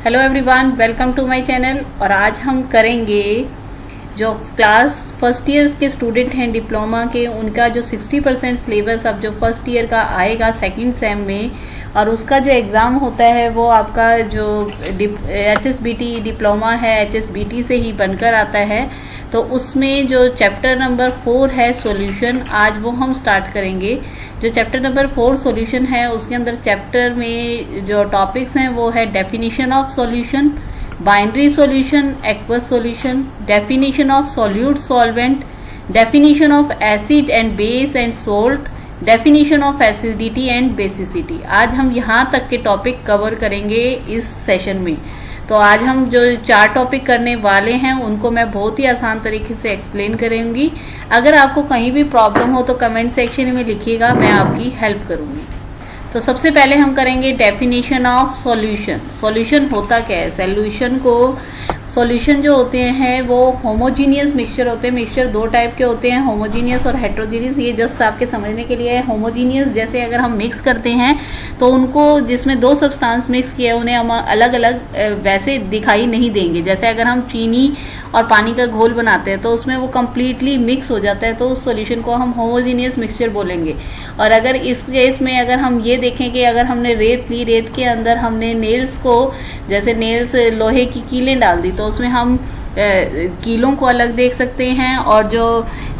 Hello everyone, welcome to my channel. और आज हम करेंगे जो क्लास फर्स्ट ईयर के स्टूडेंट हैं डिप्लोमा के, उनका जो 60% सिलेबस अब जो फर्स्ट ईयर का आएगा सेकंड सेम में, और उसका जो एग्ज़ाम होता है वो आपका जो HSBT डिप्लोमा है HSBT से ही बनकर आता है। तो उसमें जो चैप्टर नंबर 4 है सॉल्यूशन, आज वो हम स्टार्ट करेंगे। जो चैप्टर नंबर 4 सॉल्यूशन है उसके अंदर चैप्टर में जो टॉपिक्स हैं वो है definition of solution, binary solution, aqueous solution, definition of solute solvent, definition of acid and base and salt, definition of acidity and basicity. आज हम यहाँ तक के टॉपिक कवर करेंगे इस सेशन में। तो आज हम जो 4 टॉपिक करने वाले हैं उनको मैं बहुत ही आसान तरीके से एक्सप्लेन करूंगी। अगर आपको कहीं भी प्रॉब्लम हो तो कमेंट सेक्शन में लिखिएगा, मैं आपकी हेल्प करूंगी। तो सबसे पहले हम करेंगे डेफिनेशन ऑफ सॉल्यूशन। सॉल्यूशन होता क्या है? सॉल्यूशन जो होते हैं वो होमोजीनियस मिक्सचर होते हैं। मिक्सचर 2 टाइप के होते हैं, होमोजीनियस और हेट्रोजीनियस। ये जस्ट आपके समझने के लिए है। होमोजीनियस जैसे अगर हम मिक्स करते हैं तो उनको जिसमें 2 सब्सटेंस मिक्स किए उन्हें हम अलग अलग वैसे दिखाई नहीं देंगे। जैसे अगर हम चीनी और पानी का घोल बनाते हैं तो उसमें वो कम्प्लीटली मिक्स हो जाता है, तो उस सॉल्यूशन को हम होमोजीनियस मिक्सचर बोलेंगे। और अगर इस केस में अगर हम ये देखें कि अगर हमने रेत ली, रेत के अंदर हमने नेल्स को, जैसे नेल्स लोहे की कीलें डाल दी, तो उसमें हम कीलों को अलग देख सकते हैं और जो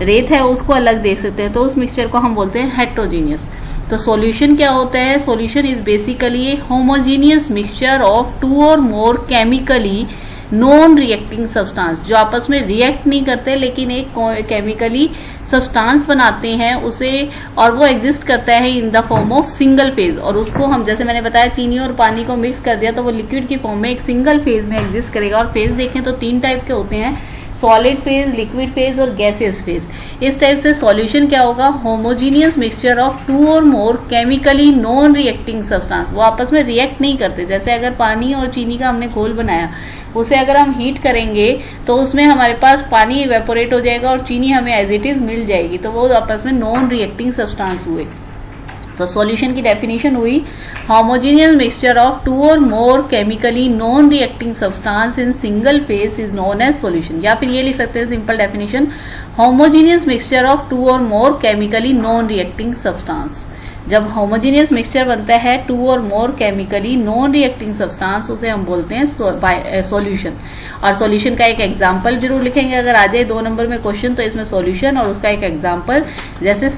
रेत है उसको अलग देख सकते हैं। तो उस मिक्सचर को हम बोलते हैं हेट्रोजीनियस। तो सॉल्यूशन क्या होता है? Solution is basically A homogeneous mixture of 2 और more chemically non reacting substance, जो आपस में रिएक्ट नहीं करते लेकिन एक केमिकली सब्सटेंस बनाते हैं उसे, और वो एग्जिस्ट करता है in the form of single phase. और उसको हम, जैसे मैंने बताया, चीनी और पानी को मिक्स कर दिया तो वो लिक्विड की फॉर्म में एक सिंगल फेज में एग्जिस्ट करेगा। और फेज देखें तो 3 टाइप के होते हैं, सॉलिड फेज, लिक्विड फेज और गैसियस फेज। इस टाइप से सॉल्यूशन क्या होगा? होमोजीनियस मिक्सचर ऑफ 2 और more chemically non reacting substance. वो आपस में रिएक्ट नहीं करते। जैसे अगर पानी और चीनी का हमने घोल बनाया, उसे अगर हम हीट करेंगे तो उसमें हमारे पास पानी इवेपोरेट हो जाएगा और चीनी हमें एज इट इज मिल जाएगी, तो वो आपस में नॉन रिएक्टिंग सब्सटेंस हुए। तो सॉल्यूशन की डेफिनेशन हुई, होमोजीनियस मिक्सचर ऑफ 2 और more chemically non reacting substance in single phase is known as solution. या फिर ये लिख सकते हैं simple definition, homogeneous mixture of 2 और more chemically non reacting substance. जब होमोजीनियस मिक्सचर बनता है 2 और more chemically non reacting substance, उसे हम बोलते हैं सॉल्यूशन। और सॉल्यूशन का एक एग्जांपल जरूर लिखेंगे। अगर आ जाए 2 नंबर में क्वेश्चन तो इसमें सॉल्यूशन और उसका एक एग्जांपल, जैसे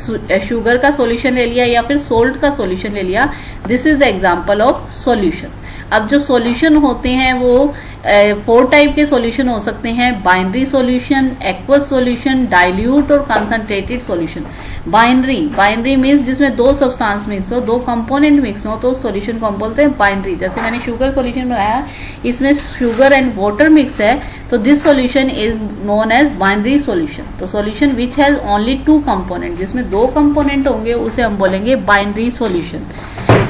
शुगर का सॉल्यूशन ले लिया या फिर सोल्ट का सॉल्यूशन ले लिया, this is the example of solution. अब जो सॉल्यूशन होते हैं वो 4 टाइप के सॉल्यूशन हो सकते हैं, binary solution, aqueous solution, dilute और कंसंट्रेटेड सॉल्यूशन। बाइनरी मीन्स जिसमें 2 सब्सटेंस मिक्स हो, 2 कंपोनेंट मिक्स हो, तो सॉल्यूशन को हम बोलते हैं बाइनरी। जैसे मैंने शुगर सॉल्यूशन बनाया, इसमें शुगर एंड वाटर मिक्स है, तो this solution is known as binary solution. तो solution which has only 2 component, जिसमें 2 कंपोनेंट होंगे, उसे हम बोलेंगे binary solution.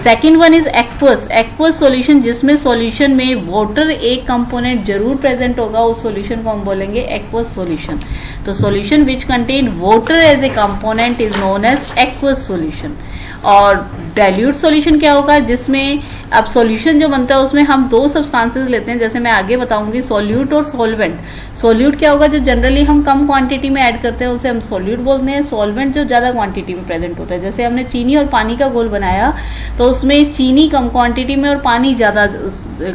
Second one is aqueous solution, जिसमें सॉल्यूशन में वाटर एक कंपोनेंट जरूर प्रेजेंट होगा, उस सॉल्यूशन को हम बोलेंगे एक्वस सॉल्यूशन। तो solution which contain water as a component is known as aqueous solution. और डाइल्यूट सॉल्यूशन क्या होगा? जिसमें अब सॉल्यूशन जो बनता है उसमें हम 2 सब्सटेंसेस लेते हैं, जैसे मैं आगे बताऊंगी, सॉल्यूट और सॉल्वेंट। सॉल्यूट क्या होगा? जो जनरली हम कम क्वांटिटी में ऐड करते हैं उसे हम सॉल्यूट बोलते हैं। सॉल्वेंट जो ज्यादा क्वांटिटी में प्रेजेंट होता है, जैसे हमने चीनी और पानी का घोल बनाया तो उसमें चीनी कम क्वांटिटी में और पानी ज्यादा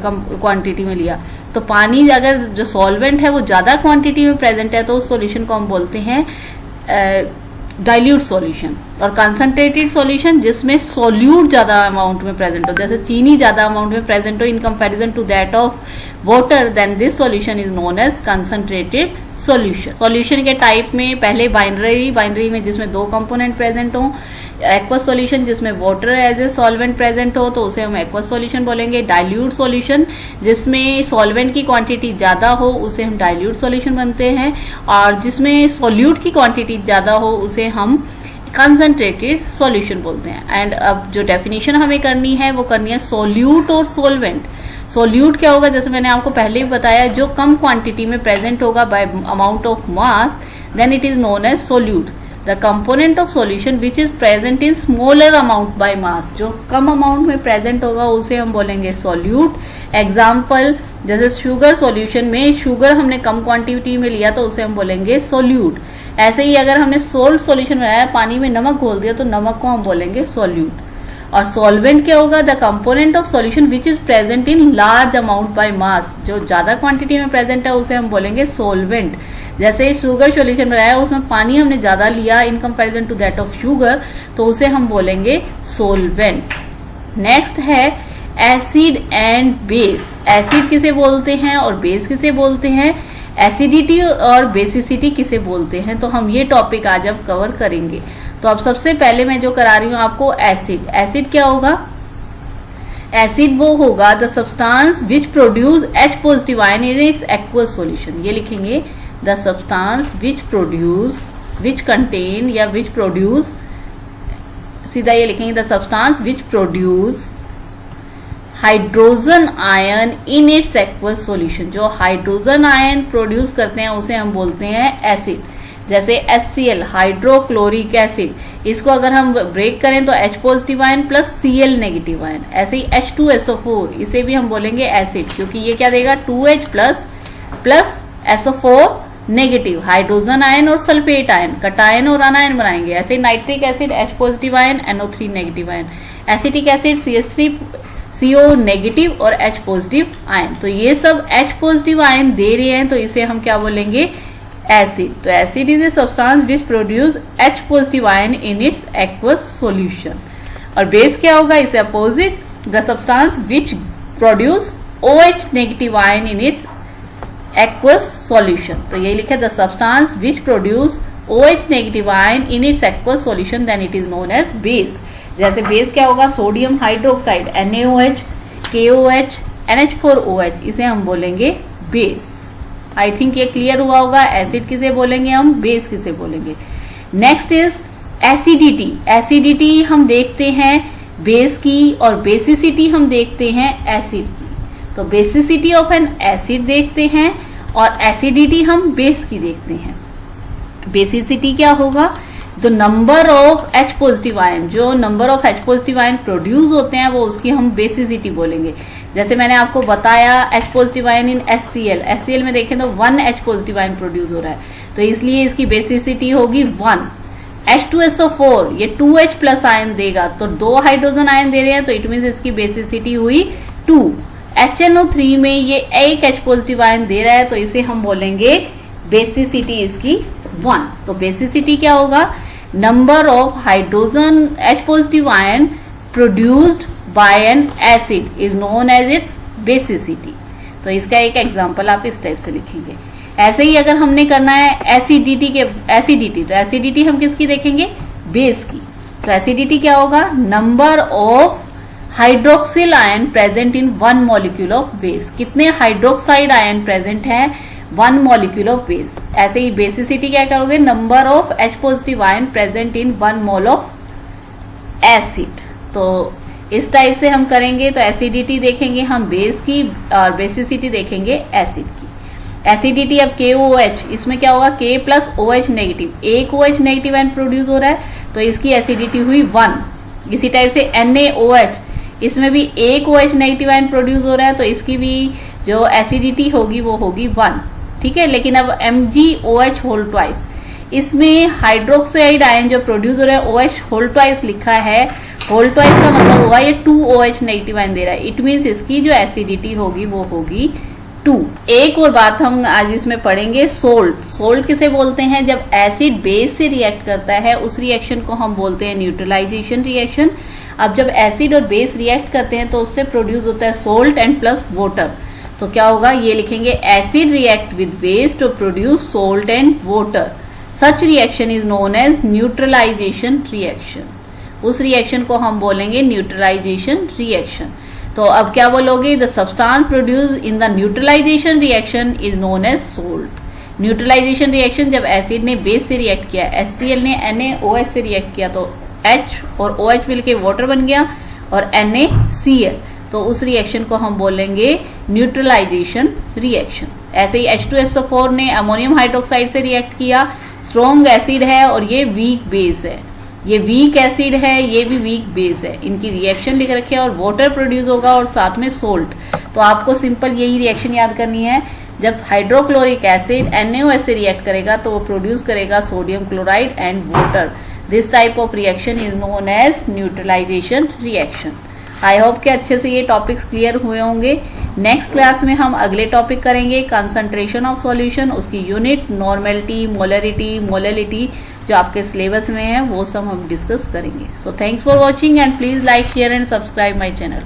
कम क्वांटिटी में लिया, तो पानी अगर जो सॉल्वेंट है वो ज्यादा क्वांटिटी में प्रेजेंट है तो उस सॉल्यूशन को हम बोलते हैं डाइल्यूट सॉल्यूशन। और कंसंट्रेटेड सॉल्यूशन, जिसमें सॉल्यूट ज्यादा अमाउंट में प्रेजेंट हो, जैसे चीनी ज्यादा अमाउंट में प्रेजेंट हो in comparison to that of water, then this solution is known as concentrated solution. Solution के टाइप में पहले बाइनरी में जिसमें 2 कंपोनेंट प्रेजेंट हो, एक्वस सॉल्यूशन जिसमें water as a solvent present हो तो उसे हम एक्वस सॉल्यूशन बोलेंगे। डाइल्यूट सॉल्यूशन जिसमें सॉल्वेंट की क्वांटिटी ज्यादा हो उसे हम डाइल्यूट सॉल्यूशन बनते हैं, और जिसमें सॉल्यूट की क्वांटिटी ज्यादा हो उसे हम कंसंट्रेटेड सॉल्यूशन बोलते हैं। एंड अब जो डेफिनेशन हमें करनी है वो करनी है सॉल्यूट और सॉल्वेंट। सॉल्यूट क्या होगा? जैसे मैंने आपको पहले भी बताया, जो कम क्वांटिटी में प्रेजेंट होगा by amount of mass, then it is known as solute. The component of solution which is present in smaller amount by mass, जो कम अमाउंट में प्रेजेंट होगा उसे हम बोलेंगे सॉल्यूट। एग्जाम्पल जैसे शुगर सॉल्यूशन में शुगर हमने कम क्वांटिटी में लिया तो उसे हम बोलेंगे सॉल्यूट। ऐसे ही अगर हमने सोल्ट सॉल्यूशन बनाया, पानी में नमक घोल दिया तो नमक को हम बोलेंगे सॉल्यूट। और सॉल्वेंट क्या होगा, the component of solution which is present in large amount by mass, जो ज्यादा क्वांटिटी में प्रेजेंट है उसे हम बोलेंगे सॉल्वेंट। जैसे शुगर सॉल्यूशन बनाया, उसमें पानी हमने ज्यादा लिया in comparison to that of sugar, तो उसे हम बोलेंगे सॉल्वेंट। नेक्स्ट है एसिड एंड बेस। एसिड किसे बोलते हैं और बेस किसे बोलते हैं, एसिडिटी और बेसिसिटी किसे बोलते हैं, तो हम ये टॉपिक आज अब कवर करेंगे। तो अब सबसे पहले मैं जो करा रही हूं आपको एसिड। एसिड क्या होगा, एसिड वो होगा the substance which produce H positive ion in its aqueous solution. ये लिखेंगे the substance which produce, which contain या विच प्रोड्यूस, सीधा ये लिखेंगे the substance which produce hydrogen ion in its aqueous solution. जो हाइड्रोजन आयन प्रोड्यूस करते हैं उसे हम बोलते हैं एसिड। जैसे HCl हाइड्रोक्लोरिक एसिड, इसको अगर हम ब्रेक करें तो H positive ion plus Cl negative ion. ऐसे ही H2SO4, इसे भी हम बोलेंगे एसिड, क्योंकि ये क्या देगा 2H plus SO4 negative, hydrogen ion और सल्फेट आयन, कटायन और अनायन बनाएंगे। ऐसे nitric acid H positive ion, NO3 negative ion. Acetic acid CH3CO negative और H पॉजिटिव आयन। तो ये सब H पॉजिटिव आयन दे रहे हैं, तो इसे हम क्या बोलेंगे, एसिड। तो acid is a substance which produce H positive ion in its aqueous solution. और बेस क्या होगा, इसे opposite, the substance which produce OH negative ion in its aqueous solution. तो ये लिखे the substance which produce OH negative ion in its aqueous solution, then it is known as base. जैसे base क्या होगा, sodium hydroxide NaOH, KOH, NH4OH, इसे हम बोलेंगे base. I think ये क्लियर हुआ होगा, एसिड किसे बोलेंगे हम, बेस किसे बोलेंगे। Next is acidity. एसिडिटी हम देखते हैं बेस की और बेसिसिटी हम देखते हैं एसिड की। तो बेसिसिटी ऑफ एन एसिड देखते हैं और एसिडिटी हम बेस की देखते हैं। बेसिसिटी क्या होगा, the number of H positive ion, जो number of H positive ion produce होते हैं वो उसकी हम बेसिसिटी बोलेंगे। जैसे मैंने आपको बताया H पॉजिटिव आयन इन HCl में देखें तो 1 H पॉजिटिव आयन प्रोड्यूस हो रहा है, तो इसलिए इसकी बेसिसिटी होगी 1। H2SO4 ये 2H प्लस आयन देगा, तो 2 हाइड्रोजन आयन दे रहे हैं, तो इट मीन्स इसकी बेसिसिटी हुई 2। HNO3 में ये 1 H पॉजिटिव आयन दे रहा है, तो इसे हम बोलेंगे बेसिसिटी इसकी 1। तो बेसिसिटी क्या होगा, number of hydrogen H positive ion produced by an acid is known as its basicity. तो इसका एक एग्जांपल आप इस टाइप से लिखेंगे। ऐसे ही अगर हमने करना है एसिडिटी तो एसिडिटी हम किसकी देखेंगे, बेस की। तो एसिडिटी क्या होगा, number of hydroxyl ion present in 1 molecule of base. कितने हाइड्रोक्साइड आयन प्रेजेंट हैं 1 मॉलिक्यूल ऑफ बेस। ऐसे ही बेसिसिटी क्या करोगे, number of H positive ion present in 1 mole of acid. तो इस टाइप से हम करेंगे। तो एसिडिटी देखेंगे हम बेस की और बेसिसिटी देखेंगे एसिड की। एसिडिटी अब KOH, इसमें क्या होगा, K प्लस OH नेगेटिव, एक OH नेगेटिव आयन प्रोड्यूस हो रहा है, तो इसकी एसिडिटी हुई 1। इसी टाइप से NaOH, इसमें भी एक OH नेगेटिव आयन प्रोड्यूस हो रहा है, तो इसकी भी जो एसिडिटी होगी वो होगी 1। ठीक है, लेकिन अब MgOH होल ट्वाइस, इसमें हाइड्रोक्साइड आयन जो प्रोड्यूस हो रहा है OH होल ट्वाइस लिखा है। होल ट्वाइस का मतलब हुआ ये 2 OH नेगेटिव आयन दे रहा है, इट मीन्स इसकी जो एसिडिटी होगी वो होगी 2। एक और बात हम आज इसमें पढ़ेंगे, सोल्ट। सोल्ट किसे बोलते हैं, जब एसिड बेस से रिएक्ट करता है उस रिएक्शन को हम बोलते हैं न्यूट्रलाइजेशन रिएक्शन। अब जब एसिड और बेस रिएक्ट करते हैं तो उससे प्रोड्यूस होता है सोल्ट एंड प्लस वाटर। तो क्या होगा, ये लिखेंगे acid react with base to produce salt and water. Such reaction is known as neutralisation reaction. उस रिएक्शन को हम बोलेंगे न्यूट्रलाइजेशन रिएक्शन। तो अब क्या बोलोगे, the substance produce in the neutralisation reaction is known as salt. Neutralisation reaction जब acid ने बेस से रिएक्ट किया, HCl ने NaOH से रिएक्ट किया, तो H और OH मिलके वाटर बन गया और NaCl, तो उस रिएक्शन को हम बोलेंगे न्यूट्रलाइजेशन रिएक्शन। ऐसे ही H2SO4 ने अमोनियम हाइड्रोक्साइड से रिएक्ट किया, स्ट्रॉन्ग एसिड है और ये वीक बेस है। ये वीक एसिड है, ये भी वीक बेस है। इनकी रिएक्शन लिख रखे हैं और वाटर प्रोड्यूस होगा और साथ में सोल्ट। तो आपको सिंपल यही रिएक्शन याद करनी है। जब हाइड्रोक्लोरिक एसिड NaOH से रिएक्ट करेगा तो वो प्रोड्यूस करेगा sodium chloride and water. This type of reaction is known as neutralisation reaction. I hope कि अच्छे से ये टॉपिक्स क्लियर हुए होंगे। नेक्स्ट क्लास में हम अगले टॉपिक करेंगे कंसंट्रेशन ऑफ सॉल्यूशन, उसकी यूनिट, नॉर्मेलिटी, मोलरिटी, मोललिटी जो आपके सिलेबस में है वो सब हम डिस्कस करेंगे। So thanks for watching and please like, share and subscribe my channel.